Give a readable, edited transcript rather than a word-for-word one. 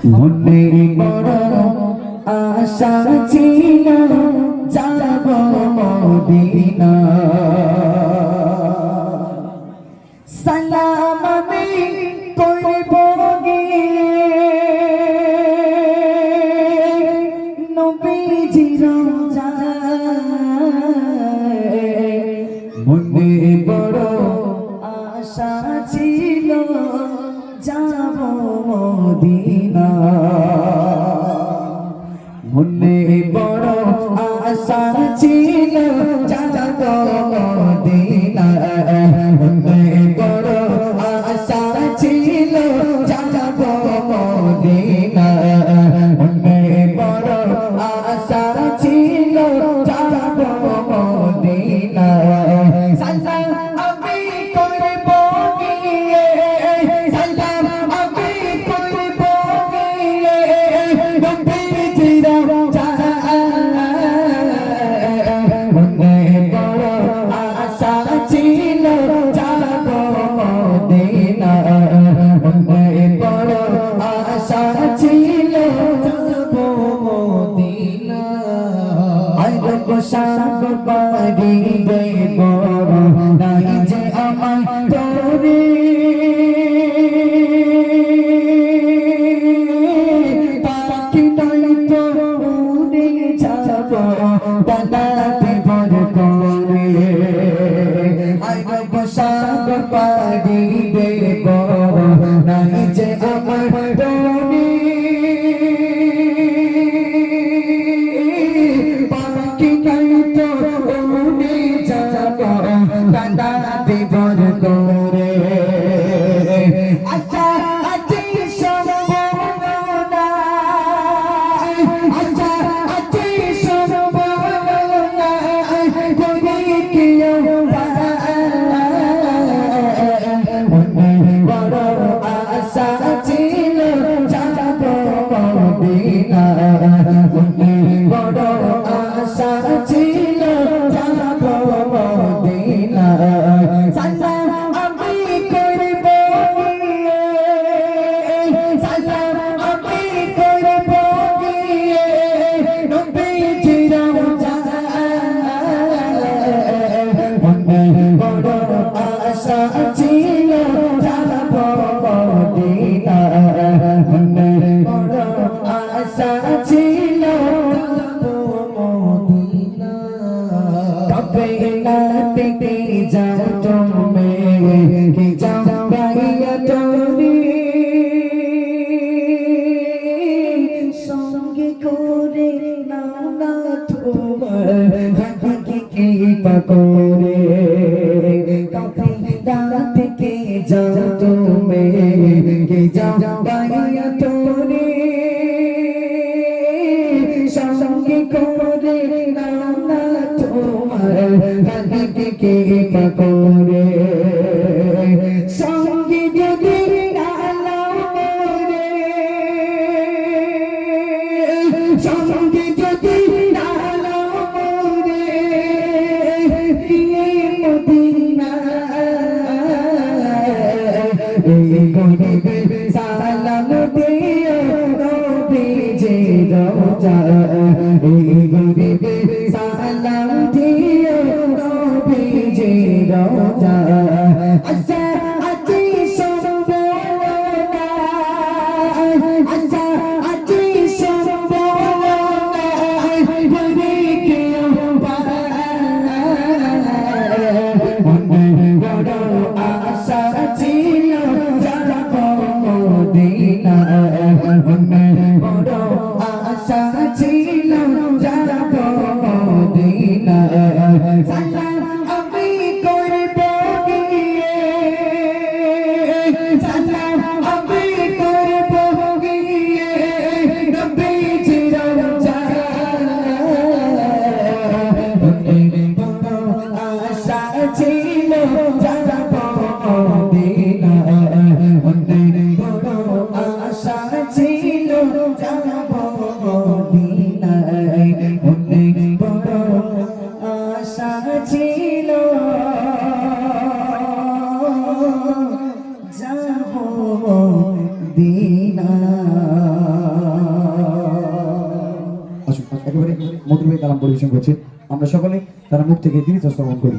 মনে বড় আশা ছিল যাব মদিনা সালাম আমি করব গিয়ে নবীজির রওজায় মনে বড় আশা ছিল যাব মদিনা মনে বড় আশা ছিল যাব মদিনা মনে বড় আশা ছিল যাব মদিনা মনে বড় আশা ছিল যাব মদিনা সালাম আমি করব গিয়ে সালাম আমি করব গিয়ে নবীজির রওজায় মনে বড় আশা ছিল যাব মদিনা মনে বড় আশা ছিল যাব মদিনা আইব পোশাক পারি দেব নাই যে আমার তোরে পাখি নাই তো উড়ে যাব দাদাতে ভর করে আইব পোশাক পারি দেব নাই যে আমার তোরে পাখি নাই তো উড়ে যাব দাদাতে ভর করে আচ্ছা আজি সম্ভাবনা আচ্ছা আজি সম্ভাবনা করি কিয়া মনে বড় আশা ছিল যাব মদিনা মনে বড় আশা ছিল যাব মদিনা সালাম আমি করব গিয়ে সালাম আমি করব গিয়ে নবীজির রওজায় মনে বড় আশা ছিল যাব মদিনা মনে বড় আশা ছিল যাব মদিনা কবে না পেতে যাও তুমি কি যাও গাইয়া তুমি সঙ্গে করে নাও না তোমার হাতে কি পাকরে কবে না পেতে যাও তুমি কি যাও গাইয়া তুমি সঙ্গে করে নাও না তোমার হাতে কি পাকরে সঙ্গে যদি সঙ্গে যদি মদিনা গরিবে সালাম দিও নবীজির রওজায় গরিবে সালাম দিও নবীজির রওজায় আচ্ছা আজি সম্ভাবনা আচ্ছা আজি সম্ভাবনা করি কিয়া মনে বড় আশা ছিল যাব মদিনা মনে বড় আশা ছিল মধুরভাই কালাম পরিবেশন করছে। আমরা সকলে তার মুখ থেকে দীর্ঘ শ্রবণ করি।